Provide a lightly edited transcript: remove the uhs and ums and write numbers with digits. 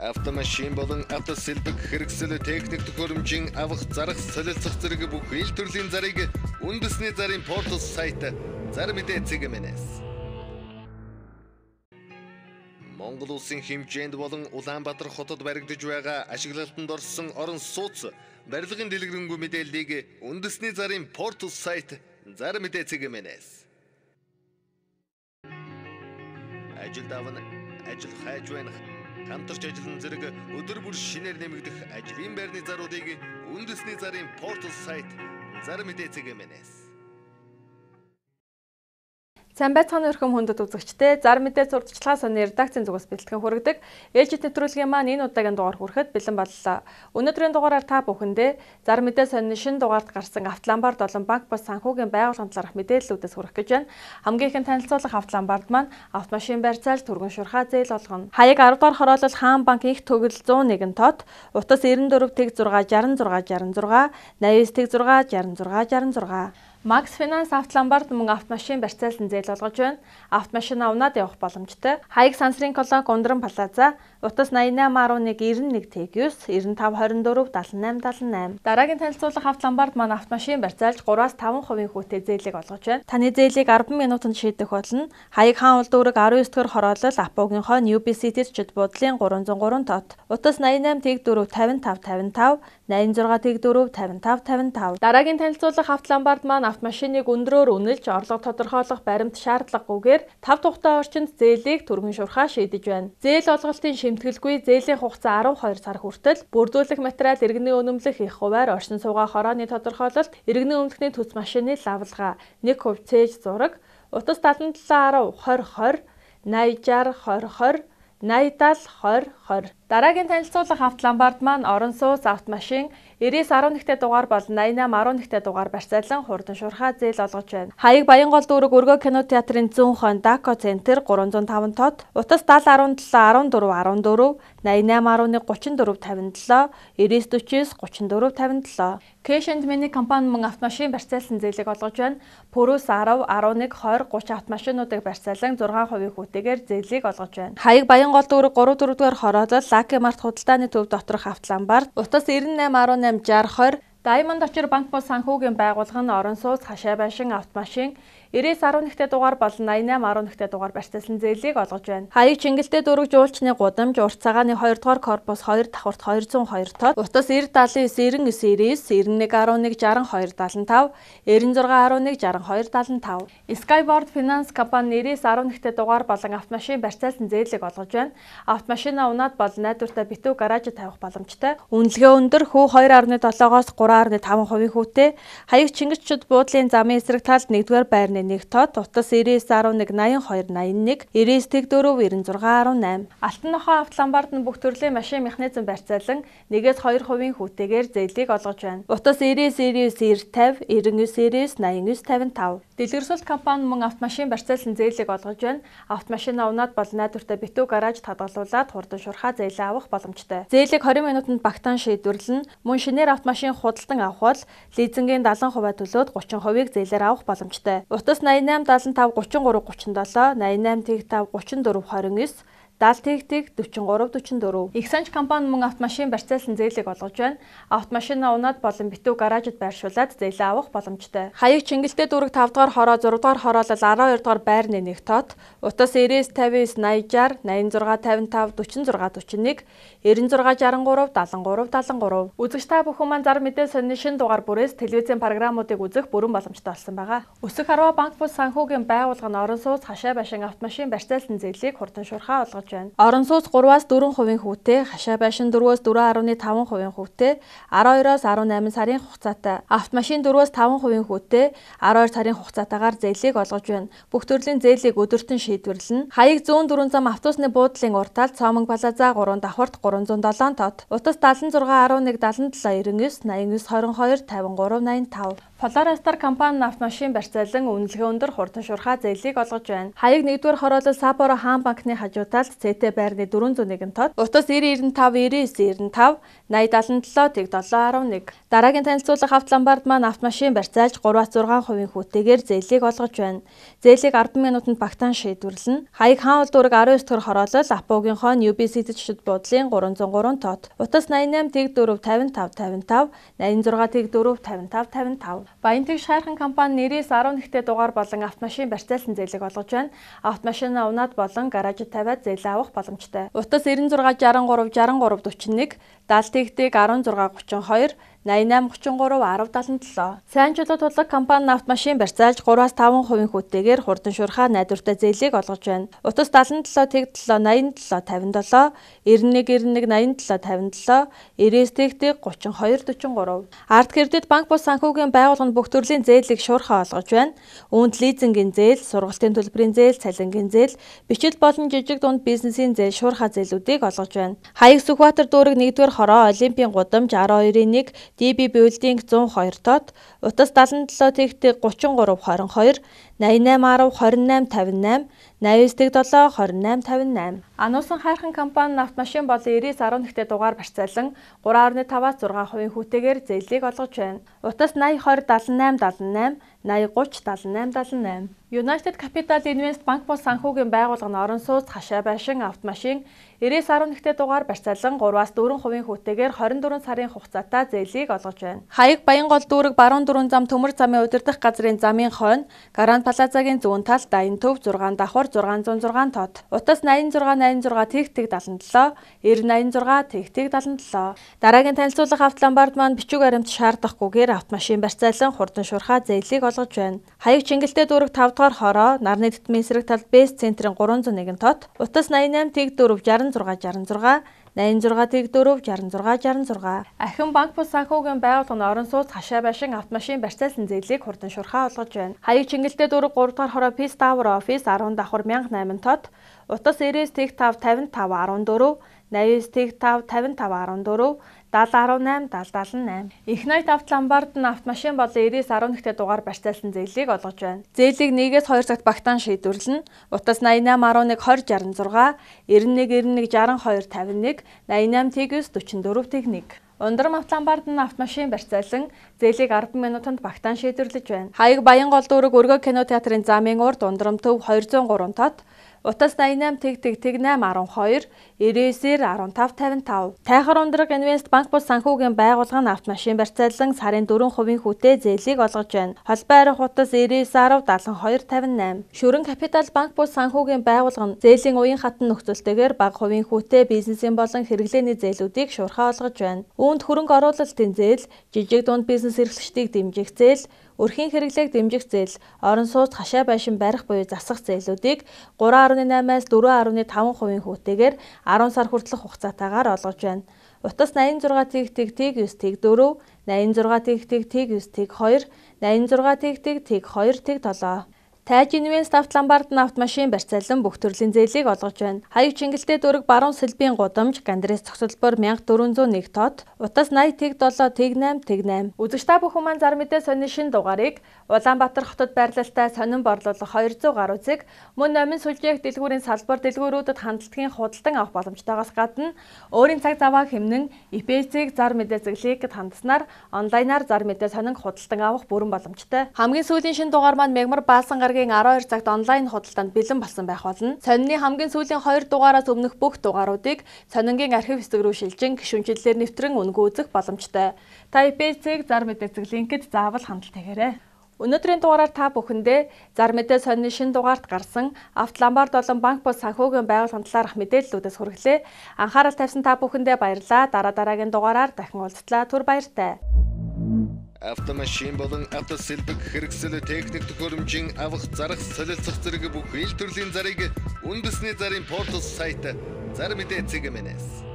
Автомашин болон автосэлбэг хэрэгсэл техник төхөөрөмжийн авах зарах солилцох зэрэг бүх ил төрлийн зарыг үндэсний зарын портал сайт Зар мэдээ цэгмэнэс. Монгол улсын хэмжээнд болон Улаанбаатар хотод баригдаж байгаа ашиглалтанд орсон орон сууц барилгын дэлгэрэнгүй мэдээллийг үндэсний зарын портал сайт Зар мэдээ цэгмэнэс. Ажил давна ажил хайж байна. Хамтарч ажиллан зэрэг өдөр бүр шинээр нэмэгдэх ажлын байрны заруудыг үндэсний зарын портал сайт Зар мэдээ цэгмэнэс. Сайн байцгаана өрхөм хүндэт үзэгчдээ Зар мэдээ сурталчилгаа сонны редакцийн зүгээс бэлтгэн хүргэдэг ээлжид нэвтрүүлгийн маань энэ удаагийн дугаар хүрэхэд бэлэн боллоо. Өнөөдрийн дугаараар та бүхэндээ Зар мэдээ сонны шинэ дугаард гарсан Автоломбард болон банк бус санхүүгийн байгууллагын талаарх мэдээллүүдээс хүргэх гэж байна. Хамгийн ихэнд танилцуулах Автоломбард маань автомашин барьцаалж түргэн шурхаа зээл болгоно. Хаяг 10 дугаар хороолол Хаан банк их төгөл 101 тот, утас 94 тэг 6 66 66, 89 тэг 6 66 66. Макс Финанс Автоломбард мөн автомашин барьцаалсан зээл болгож байна. Автомашин авнаад явах боломжтой. Хаяг Сансрын колонк Ундран Плаза, утас 8811 91 тэг 9 95 24 78 78. Дараагийн танилцуулах Автоломбард маань автомашин барьцаалж 3-5% хүүтэй зээлийг олгож байна. Таны зээлийг 10 минутанд шийдэх болно. Хаяг Хаан улдүүрэг 19 дэх хороолол Апогийнхоо UBCT-д буудлын 303 тот, утас 88 тэг 4 55 55, 86 тэг 4 55 55. Дараагийн танилцуулах Автоломбард маань автомашиныг өндрөөр үнэлж орлого тодорхойлох баримт шаардлагагүйгээр 5 тухтай орчинд зээлийг түргэн шурхаа шийдэж байна. Зээл олголтын шимтгэлгүй зээлийн хугацаа 12 сар хүртэл бүрдүүлэх материал иргэний өнөмлөх их хуваар оршин суугаа хорооны тодорхойлолт, иргэний өмлөхний төс машины лавлгаа, 1% цээж зураг, утас 77 10 20 20, 80 60 20 20, 80 70 20 20. Дараагийн танилцуулах Автоломбард маань орон сууц автомашин 9911-т дугаар болон 8811-т дугаар барьцаалан хурдан шурхаа зээл олгож байна. Хаяг Баянгол дүүрэг Өргөө кино театрын зүүн хойно Дако центр 305 тот, утас 70 17 14 14, 88 11 34 57, 99 49 34 57. Cash and Money компани мөн автомашин барьцаалсан зээлийг олгож байна. Пүрүс 10 11 20 30 автомашинуудыг барьцаалан 6% хүүтэйгээр зээлийг олгож байна. Хаяг Баянгол дүүрэг 3 дугаар хороолол Лаки март худалдааны төв доторх Автоломбард, утас 98 18 60 20, Diamond очир банк бус санхүүгийн байгууллага нь орон сууц хашаа байшин автомашин 9911-т дугаар болон 8811-т дугаар барьцаалсан зээлийг олгож байна. Хаяг Чингэлтэй дүүрэг жуулчны гудамж урт цагааны 2 дугаар корпус 2 давхурт 202 тот, утас 90 79 99 91 61 11 62 75, 96 11 62 75. Skyboard Finance компани 9911-т дугаар болон автомашин барьцаалсан зээлийг олгож байна. Автомашинаа унаад бол найдвартай битүү гаражид тавих боломжтой. Үнэлгээ өндөр, хүү 2.7-оос 3.5% хүүтэй. Хаяг Чингисчуд буудлын замын эсрэг талд 1-р байрны 1 тот, утас 99 11 82 81, 99 тэг 4 96 18. Алтан нохой Автоломбард нь бүх төрлийн машин механизм барьцаалан 1-2% хүүтэйгээр зээлийг олгож байна. Утас 99 99 90 50, 99 99 89 55. Дэлгэрсүүлэлт компани мөн автомашин барьцаалсан зээлийг олгож байна. Автомашинаа унаад бол найдвартай битүү гараж хадгалуулаад хурдан шурхаа зээлээ авах боломжтой. Зээлийг 20 минутанд багтаан шийдвэрлэн мөн шинээр автомашин худалдан авах бол лизингийн 70% төлөөд 30%-ийг зээлээр авах боломжтой. Утас 88 75 33 37, 88 тэг 5 34 29, 70 тэг 44 44. Ихсанч компани мөн автомашин барьцаалсан зээлийг олгож байна. Автомашинаа унаад болон битүү гаражид байршуулад зээлээ авах боломжтой. Хаяг Чингэлтэй дүүрэг 5 дугаар хороо 6 дугаар хороолол 12 дугаар байрны 1 тот, утас 99 59 80 86 55 46 41, 96 63 73 73. Үзэгч та бүхэн маань Зар мэдээ сонны шинэ дугаар бүрээс телевизийн програмуудыг үзэх бүрэн боломжтой болсон байгаа. Өсөх Харва банк бус санхүүгийн байгууллага нь орон сууц хашаа байшин автомашин барьцаалсан зээлийг хурдан шурхаа олгож байна. Орон сууц 3-аас 4% хүүтэй, хашаа байшин 4-өөс 4.5% хүүтэй, 12-оос 18 сарын хугацаатай, автомашин 4-өөс 5% хүүтэй, 12 сарын хугацаатаагаар зээлийг олгож байна. Бүх төрлийн зээлийг өдөртөн шийдвэрлэнэ. Хаяг зүүн дөрвөн зам автобусны буудлын уртаал Цомонг Плаза 3 давхурт 307 тот, утас 76 11 77 99 89 22 53 85. Polaristar компани автомашин барьцаалан үнэлгээ өндөр хурдан шурхаа зээлийг олгож байна. Хаяг 1-р хороолол Сапоро Хаан банкны хажуу талд CT байрны 401 тод, утас 9095 99 8077 711. Дараагийн танилцуулга авто ломбард маань автомашин барьцаалж 3-6% хүүтэйгээр зээлийг олгож байна. Зээлийг 10 минутанд багтаан шийдвэрлэнэ. Хаяг хаан улдуураг 19 дахь хороолол Апогийнхоо UBC зэчид буудлын 303 тод. Утас 88 4 55 55 86 4 55 55. Баянтэг шаархан компани нэрээс 11-т дугаар болон автомашин барьцаалсан зээлийг олгож байна. Автомашинаа унаад болон гаражид тавиад зээлээ авах боломжтой. Утас 96 63 63 41 70-т 1632 8833 1077. Сайн чулуу тудлаг компани автомашин барьцаалж 3-5% хүүтэйгээр хурдан шуурхаа найдвартай зээлийг олгож байна. Утас 77 87 87 57 91 91 87 57 99 32 Арт кредит банк бус санхүүгийн байгууллагын бүх төрлийн зээлийг шуурхаа олгож байна. Үүнд лизингийн зээл, сургалтын төлбөрийн зээл, цалингийн зээл, бичил болон жижиг дунд бизнесийн зээл шуурхаа зээлүүдийг олгож байна. Хаяг Сүхбаатар дүүрэг 1-р хороо Олимпийн гудамж 12-1 DB Building 102 тод, утас 77 33 22 88 10 28 58 89 7 28 58. Ануусан хайрхан компани автомашин болон 90-11-т дугаар барьцаалан 3.5-6% хүүтэйгээр зээлийг олгож байна. Утас 80 20 78 78 80 30 78 78. United Capital Invest банк бус санхүүгийн байгууллага нь орон сууц хашаа байшин автомашин 90-11-т дугаар барьцаалан 3-4% хүүтэйгээр 24 сарын хугацаатай зээлийг олгож байна. Хаяг Баянгол дүүрэг баруун дөрвөн зам төмөр замын удирдах газрын замын хойно Гранд Плазагийн зүүн талд Дайн төв 6 давхар 606 тод. Утас 86 86 77 9086 77. Дараагийн танилцуулга авто ломбард маань бичиг баримт шаардахгүйгээр автомашин барьцаалан хурдан шуурхаа зээлийг олгож байна. Хаяг Чингэлтэй дүүрэг 5 дугаар хороо Нарны Тэтгэмийн эсрэг талд Бэс центрийн 301 тод. Утас 88 4 66 66 86 4 66 66. Ахин банк бус санхүүгийн байгууллага нь орон сууц хашаа байшин автомашин барьцаалсан зээлийг хурдан шуурхаа олгож байна. Хаяг Чингэлтэй дүүрэг 3 дугаар хороо Peace Tower офис 10 давхар 1008 тод. Утас 90 5 55 14 89 5 55 14 7018 7078. Ихнайт авто ломбард нь автомашин болон 90-11-т дугаар барьцаалсан зээлийг олгож байна. Зээлийг 1-2 цагт багтаан шийдвэрлэнэ. Утас 88 11 20 66 91 91 62 51 88 44 техник. Ундрам авто ломбард нь автомашин барьцаалан зээлийг 10 минутанд багтаан шийдвэрлэж байна. Хаяг Баянгол дүүрэг Өргөө кино театрын замын урд Ундрам төв 203 тод. Утас 88 8 12 99 15 55. Тайхар ундраг Инвест банк бус санхүүгийн байгууллага нь автомашин барьцаалан сарын 4% хүүтэй зээлийг олгож байна. Холбоо арих утас 99 10 72 58. Шүрэн Капитал банк бус санхүүгийн байгууллага нь зээлийн уян хатан нөхцөлтэйгээр бага хувийн хүүтэй бизнесийн болон хэрэглээний зээлүүдийг шуурхаа олгож байна. Үүнд хөрөнгө оруулалтын зээл, жижиг дунд бизнес эрхлэгчдийг дэмжих зээл, өрхийн хэрэглээг дэмжих зээл, орон сууц хашаа байшин барих буюу засах зээлүүдийг 3.8-аас 4.5% хүүтэйгээр 10 сар хүртэлх хугацаатаагаар олгож байна. Утас 86 9 4 86 9 2 86 2 Тайж Инвест авто ломбард нь автомашин барьцаалан бүх төрлийн зээлийг олгож байна. Хаяг Чингэлтэй дүүрэг баруун сэлбийн гудамж Гандрес цогцлбор 1401 тод. Утас 80 7 8 Үзэгч та бүхэн маань зар мэдээ сонин шин дугаарыг Улаанбаатар хотод байрлалтай сонин борлуулах 200 гаруй зэг мөн номын сүлжээх дэлгүүрийн салбар дэлгүүрүүдэд хандлагын худалдан авах боломжтойгоос гадна өөрийн цаг заваа хэмнэн ИП-ийг зар мэдээ зэглэхэд хандаснаар онлайнаар зар мэдээ сонин худалдан авах бүрэн боломжтой. Хамгийн сүүлийн шин дугаар маань Мегмар Баасан 12 цагт онлайн худалдаанд бэлэн болсон байх болно. Сонины хамгийн сүүлийн 2 дугаараас өмнөх бүх дугааруудыг сонингийн архив хэсэг рүү шилжин гишүүнчлэлээр нэвтрэн үнэгүй үзэх боломжтой. Та ИП-ийг зар мэдээ зэглэнхэд заавал хандлт хийгээрэй. Өнөөдрийн дугаараар та бүхэндээ зар мэдээ сонины шин дугаарт гарсан авто ломбард болон банк бус санхүүгийн байгууллагын талаарх мэдээллүүдээс хүргэлээ. Анхаарал тавьсан та бүхэндээ баярлалаа. Дараагийн дугаараар дахин уулзтлаа. Түр баяртай. Автомашин болон автосэлбэг хэрэгсэл техник төхөөрөмжийн авах зарах солилцох зэрэг бүх ил төрлийн зарыг үндэсний зарын портал сайт Зар мэдээ цэг мэнэс.